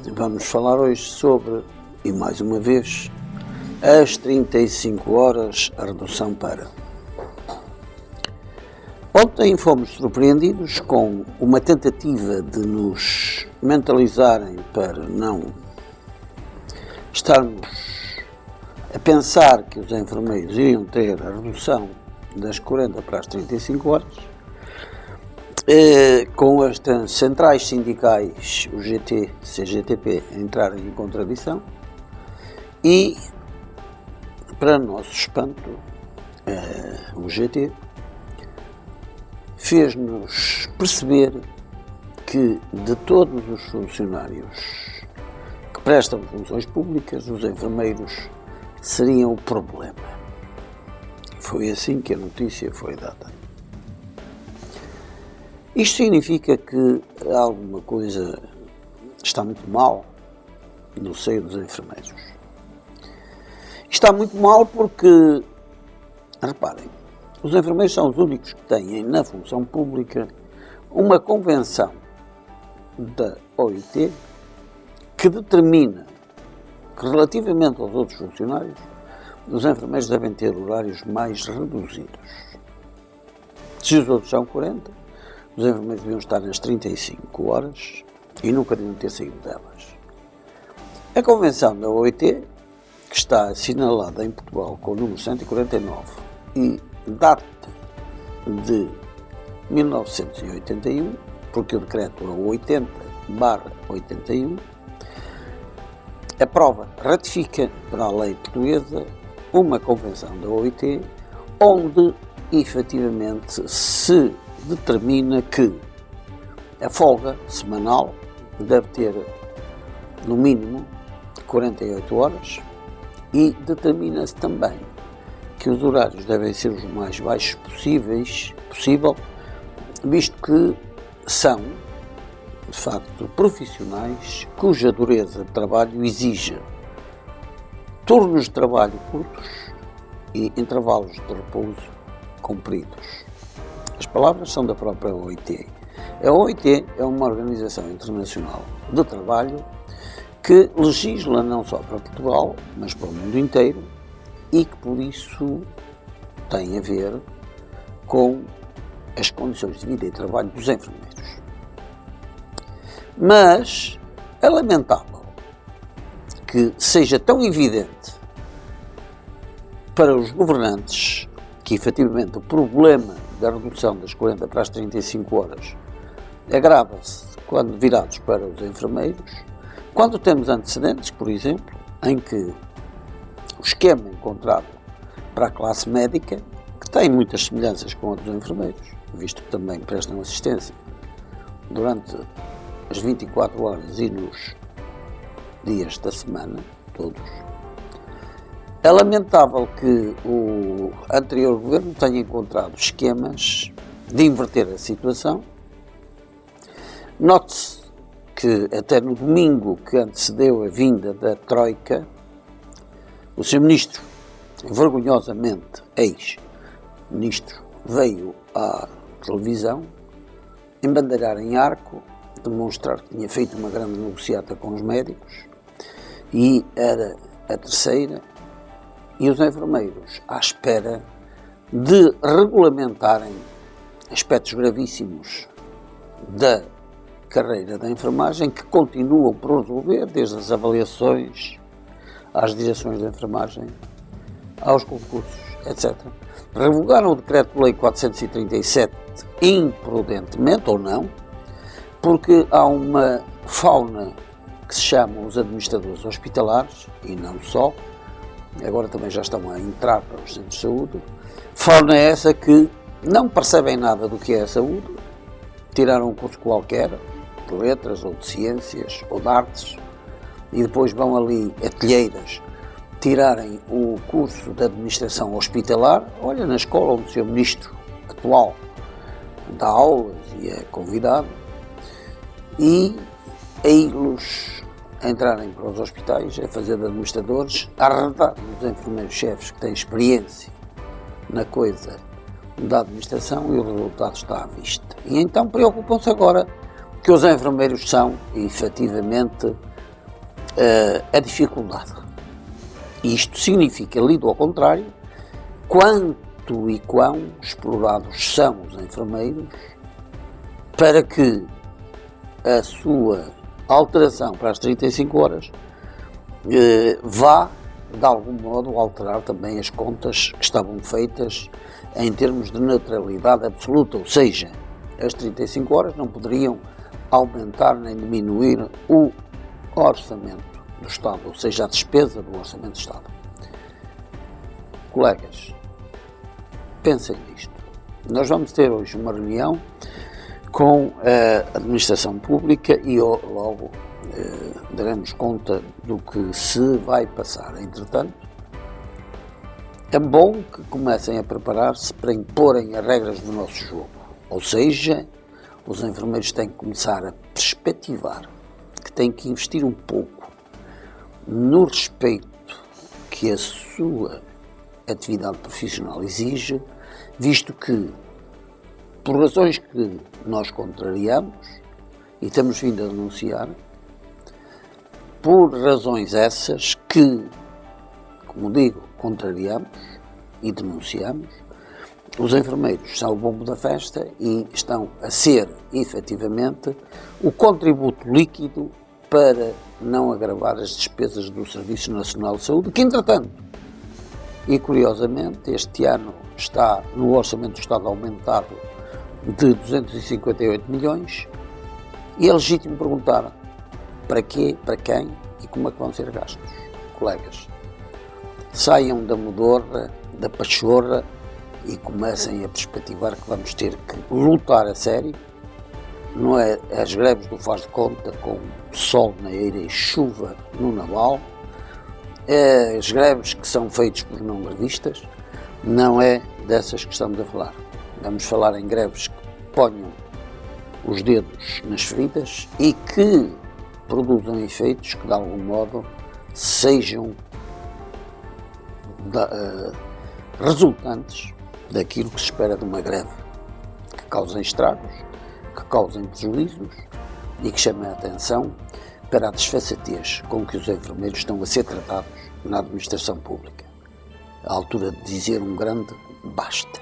Vamos falar hoje sobre, e mais uma vez, as 35 horas, a redução para. Ontem fomos surpreendidos com uma tentativa de nos mentalizarem para não estarmos a pensar que os enfermeiros iriam ter a redução das 40 para as 35 horas, com as centrais sindicais, o GT, CGTP, entrarem em contradição e, para nosso espanto, o GT fez-nos perceber que de todos os funcionários que prestam funções públicas, os enfermeiros seriam o problema. Foi assim que a notícia foi dada. Isto significa que alguma coisa está muito mal no seio dos enfermeiros. Está muito mal porque, reparem, os enfermeiros são os únicos que têm na função pública uma convenção da OIT que determina que, relativamente aos outros funcionários, os enfermeiros devem ter horários mais reduzidos. Se os outros são 40, os enfermeiros deviam estar nas 35 horas e nunca deviam ter saído delas. A convenção da OIT, que está assinalada em Portugal com o número 149 e data de 1981, porque o decreto é 80/81, aprova, ratifica para a lei portuguesa uma convenção da OIT onde, efetivamente, se determina que a folga semanal deve ter, no mínimo, 48 horas e determina-se também que os horários devem ser os mais baixos possível, visto que são, de facto, profissionais cuja dureza de trabalho exige turnos de trabalho curtos e intervalos de repouso compridos. As palavras são da própria OIT. A OIT é uma organização internacional de trabalho que legisla não só para Portugal, mas para o mundo inteiro e que, por isso, tem a ver com as condições de vida e trabalho dos enfermeiros. Mas é lamentável que seja tão evidente para os governantes que, efetivamente, o problema da redução das 40 para as 35 horas agrava-se quando virados para os enfermeiros, quando temos antecedentes, por exemplo, em que o esquema encontrado para a classe médica, que tem muitas semelhanças com a dos enfermeiros, visto que também prestam assistência durante as 24 horas e nos dias da semana, todos. É lamentável que o anterior governo tenha encontrado esquemas de inverter a situação. Note-se que até no domingo que antecedeu a vinda da Troika, o Sr. Ministro, vergonhosamente ex-Ministro, veio à televisão embandeirar em arco, demonstrar que tinha feito uma grande negociata com os médicos e era a terceira, e os enfermeiros à espera de regulamentarem aspectos gravíssimos da carreira da enfermagem que continuam por resolver, desde as avaliações às direções de enfermagem, aos concursos, etc. Revogaram o Decreto-Lei 437 imprudentemente, ou não, porque há uma fauna que se chama os administradores hospitalares, e não só, agora também já estão a entrar para os centros de saúde, fauna essa que não percebem nada do que é a saúde, tiraram um curso qualquer, de letras, ou de ciências, ou de artes, e depois vão ali, atilheiras, tirarem o curso de administração hospitalar. Olha, na escola onde o Sr. Ministro atual dá aulas e é convidado, e aí-los a entrarem para os hospitais, a fazer de administradores, a arredar os enfermeiros-chefes que têm experiência na coisa da administração, e o resultado está à vista. E então preocupam-se agora que os enfermeiros são, efetivamente, a dificuldade. Isto significa, lido ao contrário, quanto e quão explorados são os enfermeiros para que a sua alteração para as 35 horas vá, de algum modo, alterar também as contas que estavam feitas em termos de neutralidade absoluta, ou seja, as 35 horas não poderiam aumentar nem diminuir o orçamento do Estado, ou seja, a despesa do orçamento do Estado. Colegas, pensem nisto. Nós vamos ter hoje uma reunião com a Administração Pública e logo daremos conta do que se vai passar. Entretanto, é bom que comecem a preparar-se para imporem as regras do nosso jogo. Ou seja, os enfermeiros têm que começar a perspectivar, que têm que investir um pouco no respeito que a sua atividade profissional exige, visto que, por razões que nós contrariamos e temos vindo a denunciar, por razões essas que, como digo, contrariamos e denunciamos, os enfermeiros são o bombo da festa e estão a ser, efetivamente, o contributo líquido para não agravar as despesas do Serviço Nacional de Saúde, que, entretanto, e curiosamente, este ano está no Orçamento do Estado aumentado de 258 milhões, e é legítimo perguntar para quê, para quem e como é que vão ser gastos. Colegas, saiam da modorra, da pachorra e comecem a perspectivar que vamos ter que lutar a sério. Não é as greves do faz de conta com sol na eira e chuva no naval, é as greves que são feitas por não grevistas, não é dessas que estamos a falar. Vamos falar em greves que ponham os dedos nas feridas e que produzam efeitos que de algum modo sejam resultantes daquilo que se espera de uma greve, que causem estragos, que causem prejuízos e que chamem a atenção para a desfaçatez com que os enfermeiros estão a ser tratados na administração pública. À altura de dizer um grande basta.